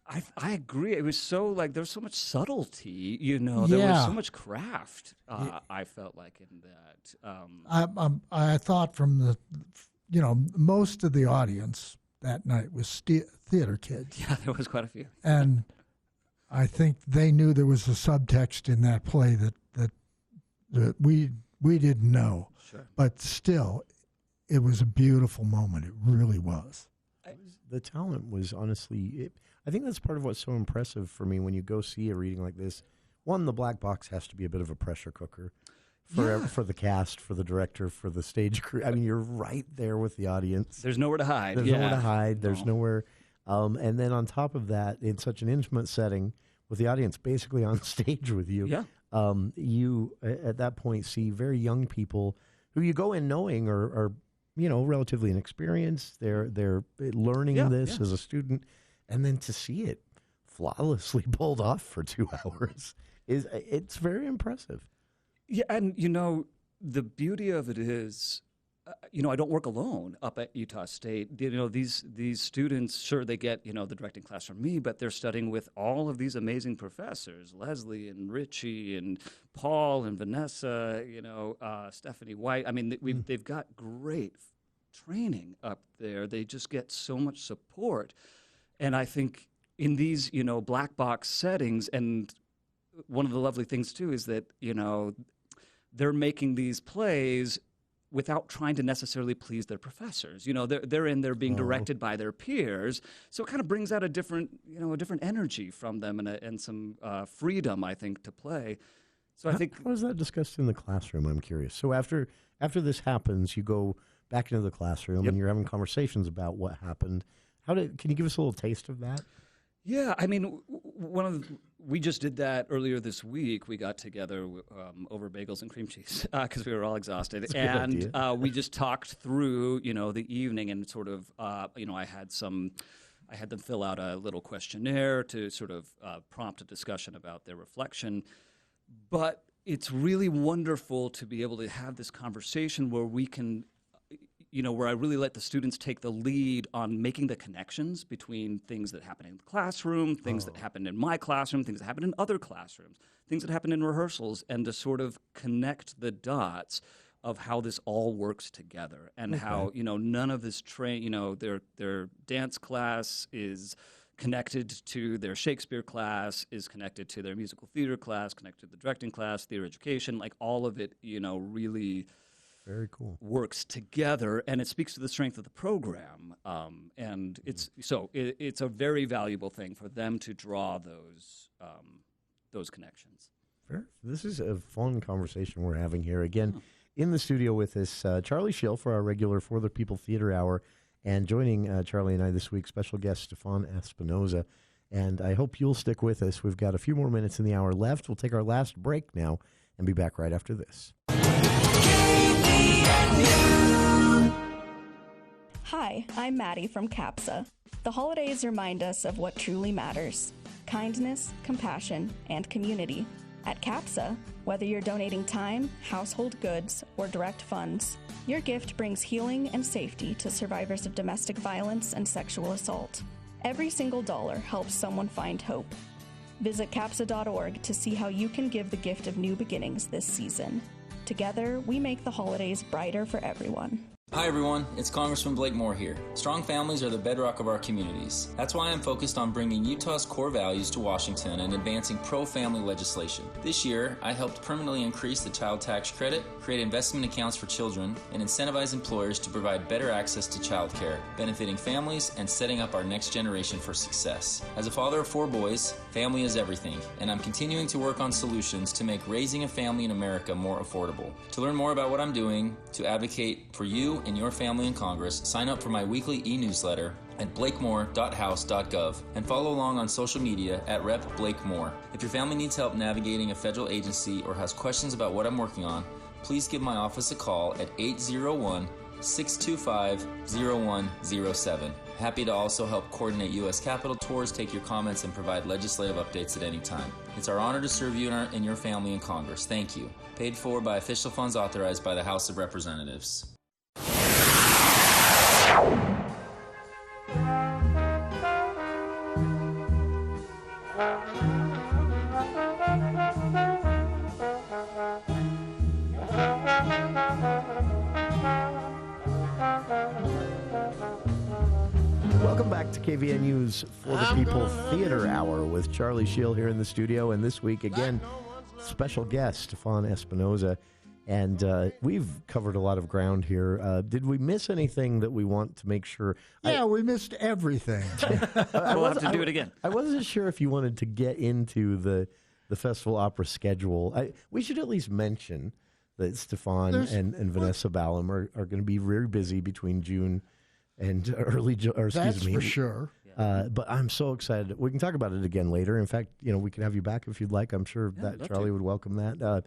I agree. It was so there was so much subtlety, there was so much craft. I felt like in that. I thought from the, most of the audience that night was theater kids. Yeah, there was quite a few. And I think they knew there was a subtext in that play that we didn't know. Sure. But still, it was a beautiful moment. It really was. The talent was honestly, I think that's part of what's so impressive for me when you go see a reading like this. One, the black box has to be a bit of a pressure cooker for the cast, for the director, for the stage crew. I mean, you're right there with the audience. There's nowhere to hide. There's nowhere to hide. There's nowhere. And then on top of that, in such an intimate setting with the audience basically on stage with you, you at that point see very young people who you go in knowing are relatively inexperienced. They're learning this as a student, and then to see it flawlessly pulled off for 2 hours it's very impressive. Yeah, and the beauty of it is, I don't work alone up at Utah State. These students, sure, they get the directing class from me, but they're studying with all of these amazing professors, Leslie and Richie and Paul and Vanessa, Stephanie White. I mean, they've got great training up there. They just get so much support, and I think in these black box settings, and one of the lovely things too is that they're making these plays without trying to necessarily please their professors. They're in there being directed by their peers, so it kind of brings out a different energy from them and some freedom, I think, to play. So I think, how is that discussed in the classroom? I'm curious. So after this happens, you go back into the classroom and you're having conversations about what happened. Can you give us a little taste of that? Yeah, I mean, we just did that earlier this week. We got together over bagels and cream cheese because we were all exhausted, and we just talked through, the evening, and sort of, I had them fill out a little questionnaire to sort of prompt a discussion about their reflection. But it's really wonderful to be able to have this conversation where we can, where I really let the students take the lead on making the connections between things that happen in the classroom, things that happen in my classroom, things that happen in other classrooms, things that happen in rehearsals, and to sort of connect the dots of how this all works together, and how, none of this their dance class is connected to their Shakespeare class, is connected to their musical theater class, connected to the directing class, theater education, all of it, really very cool works together, and it speaks to the strength of the program. And it's a very valuable thing for them to draw those connections. Fair. This is a fun conversation we're having here. Again, in the studio with us, Charlie Schill for our regular For the People Theater Hour, and joining Charlie and I this week, special guest Stefan Espinosa. And I hope you'll stick with us. We've got a few more minutes in the hour left. We'll take our last break now and be back right after this. Hi, I'm Maddie from CAPSA. The holidays remind us of what truly matters: kindness, compassion, and community. At CAPSA, whether you're donating time, household goods, or direct funds, your gift brings healing and safety to survivors of domestic violence and sexual assault. Every single dollar helps someone find hope. Visit CAPSA.org to see how you can give the gift of new beginnings this season. Together, we make the holidays brighter for everyone. Hi everyone, it's Congressman Blake Moore here. Strong families are the bedrock of our communities. That's why I'm focused on bringing Utah's core values to Washington and advancing pro-family legislation. This year, I helped permanently increase the child tax credit, create investment accounts for children, and incentivize employers to provide better access to child care, benefiting families and setting up our next generation for success. As a father of 4 boys, family is everything, and I'm continuing to work on solutions to make raising a family in America more affordable. To learn more about what I'm doing to advocate for you and your family in Congress, sign up for my weekly e-newsletter at blakemore.house.gov and follow along on social media at Rep. Blake Moore. If your family needs help navigating a federal agency or has questions about what I'm working on, please give my office a call at 801-625-0107. Happy to also help coordinate U.S. Capitol tours, take your comments, and provide legislative updates at any time. It's our honor to serve you and your family in Congress. Thank you. Paid for by official funds authorized by the House of Representatives. Welcome back to KVNU's For the People Theater Hour with Charlie Schill here in the studio. And this week, again, special guest, Stefan Espinosa. And we've covered a lot of ground here. Did we miss anything that we want to make sure? Yeah, we missed everything. We'll have to do it again. I wasn't sure if you wanted to get into the Festival Opera schedule. We should at least mention that Stefan and Vanessa Ballum are going to be very busy between June and That's for sure. But I'm so excited. We can talk about it again later. In fact, we can have you back if you'd like. I'm sure that Charlie would welcome that.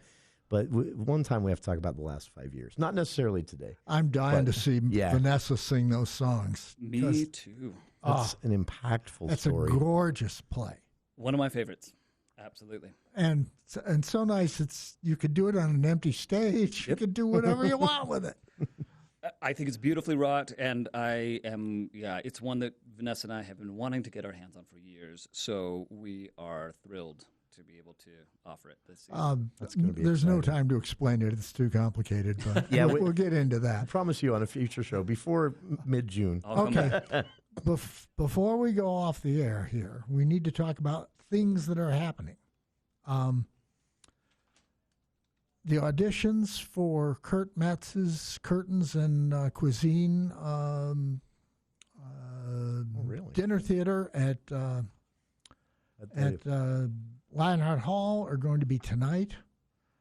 But one time we have to talk about the last 5 years. Not necessarily today. I'm dying to see Vanessa sing those songs. Me too. That's an impactful story. That's a gorgeous play. One of my favorites. Absolutely. And so nice. You could do it on an empty stage. You could do whatever you want with it. I think it's beautifully wrought, and it's one that Vanessa and I have been wanting to get our hands on for years. So we are thrilled to be able to offer it this season. That's going to be There's no time to explain it. It's too complicated, but we'll get into that. I promise you on a future show before mid-June. Okay. Before we go off the air here, we need to talk about things that are happening. The auditions for Kurt Metz's Curtains and Cuisine dinner theater at Lionheart Hall are going to be tonight.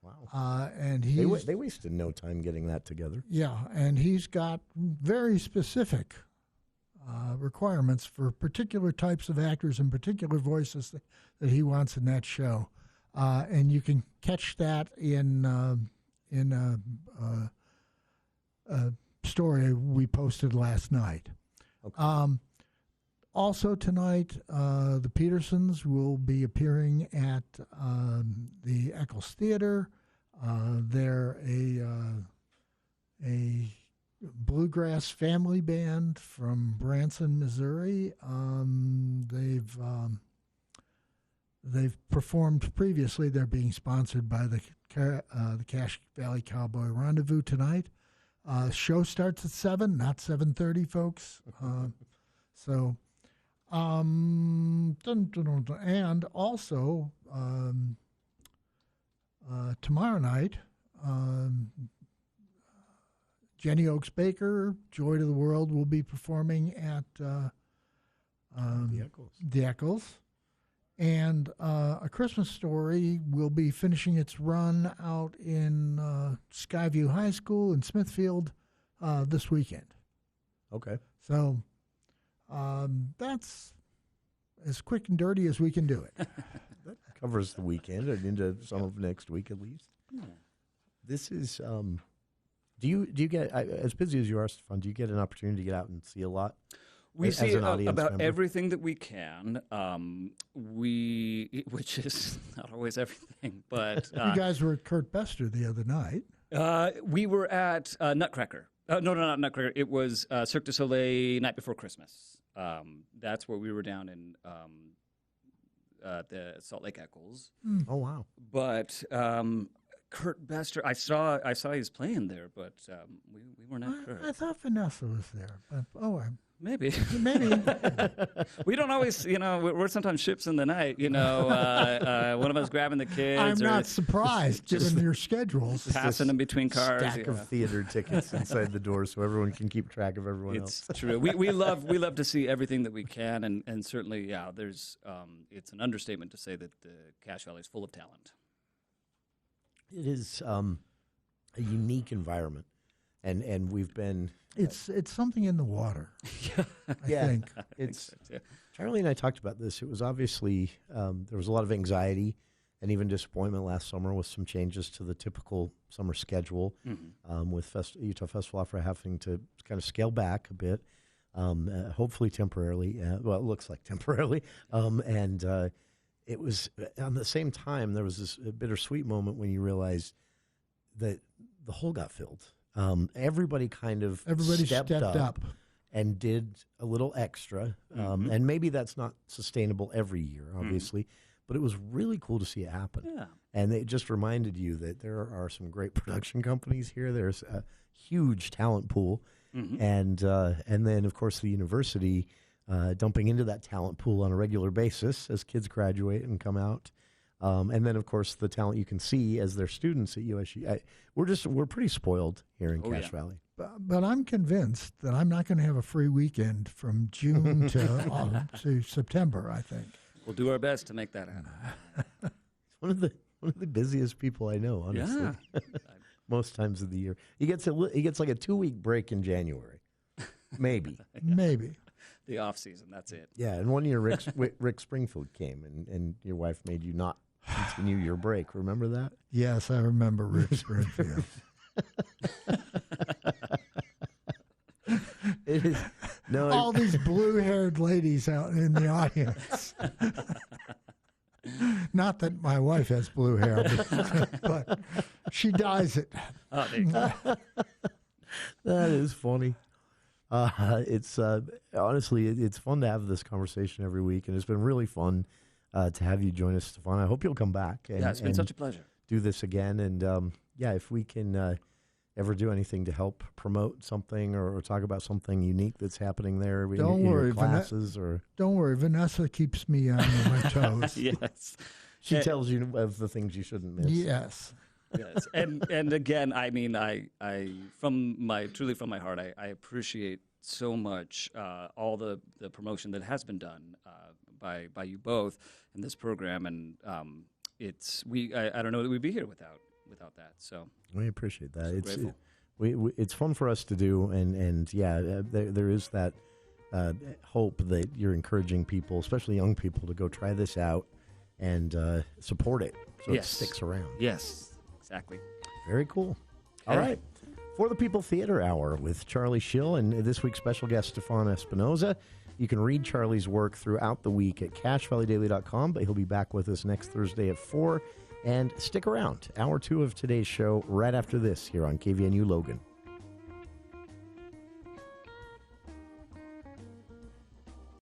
Wow. And they wasted no time getting that together. Yeah, and he's got very specific requirements for particular types of actors and particular voices that he wants in that show. And you can catch that in a story we posted last night. Okay. Also tonight, the Petersons will be appearing at the Eccles Theater. They're a bluegrass family band from Branson, Missouri. They've performed previously. They're being sponsored by the Cache Valley Cowboy Rendezvous tonight. Show starts at 7, not 7:30, folks. And also tomorrow night, Jenny Oaks Baker, Joy to the World, will be performing at the Eccles. And A Christmas Story will be finishing its run out in Skyview High School in Smithfield this weekend. Okay. So that's as quick and dirty as we can do it. That covers the weekend and into some of next week at least. Yeah. This is, do you get, as busy as you are, Stefan, do you get an opportunity to get out and see a lot? We see about member? Everything that we can, which is not always everything. But you guys were at Kurt Bester the other night. We were at Nutcracker. No, not Nutcracker. It was Cirque du Soleil Night Before Christmas. That's where we were down in the Salt Lake Eccles. Oh wow! But Kurt Bester, I saw he was playing there, but we weren't at Kurt. I thought Vanessa was there, but maybe. We don't always, we're sometimes ships in the night, one of us grabbing the kids. I'm not surprised, given your schedules. Passing them between cars. Stack of theater tickets inside the door so everyone can keep track of everyone else. It's true. We love to see everything that we can, and certainly, there's, it's an understatement to say that the Cache Valley is full of talent. It is a unique environment, and we've been... It's something in the water. I think. Charlie and I talked about this. It was obviously there was a lot of anxiety and even disappointment last summer with some changes to the typical summer schedule, with Utah Festival Opera having to kind of scale back a bit, hopefully temporarily. Well, it looks like temporarily. And it was, at the same time, there was this bittersweet moment when you realized that the hole got filled. Everybody stepped up and did a little extra. And maybe that's not sustainable every year, obviously, but it was really cool to see it happen. Yeah. And it just reminded you that there are some great production companies here. There's a huge talent pool. And then, of course, the university dumping into that talent pool on a regular basis as kids graduate and come out. And then, of course, the talent you can see as their students at USU. We're pretty spoiled here in Cache Valley. But I'm convinced that I'm not going to have a free weekend from June to September, I think. We'll do our best to make that happen. One of the busiest people I know, honestly. Yeah. Most times of the year. He gets like a 2-week break in January. Maybe. Maybe. The off season, that's it. Yeah, and one year Rick Springfield came and your wife made you not continue your break. Remember that? Yes, I remember Rick Springfield. It is all these blue-haired ladies out in the audience. Not that my wife has blue hair, but she dyes it. Oh, there you go. That is funny. It's honestly, it's fun to have this conversation every week, and it's been really fun to have you join us, Stefan. I hope you'll come back. And, it's been such a pleasure. Do this again, and if we can ever do anything to help promote something or talk about something unique that's happening there, don't worry, classes don't worry, Vanessa keeps me on my toes. Yes, she tells you of the things you shouldn't miss. Yes. Yes, and again, I mean, I truly from my heart, I appreciate so much all the promotion that has been done by you both in this program, and I don't know that we'd be here without that. So we appreciate that. So It's fun for us to do, and there is that hope that you're encouraging people, especially young people, to go try this out and support it so it sticks around. Yes. Exactly. Very cool. All right. For the People Theater Hour with Charlie Schill and this week's special guest, Stefan Espinosa. You can read Charlie's work throughout the week at CacheValleyDaily.com, but he'll be back with us next Thursday at 4. And stick around. Hour 2 of today's show right after this here on KVNU Logan.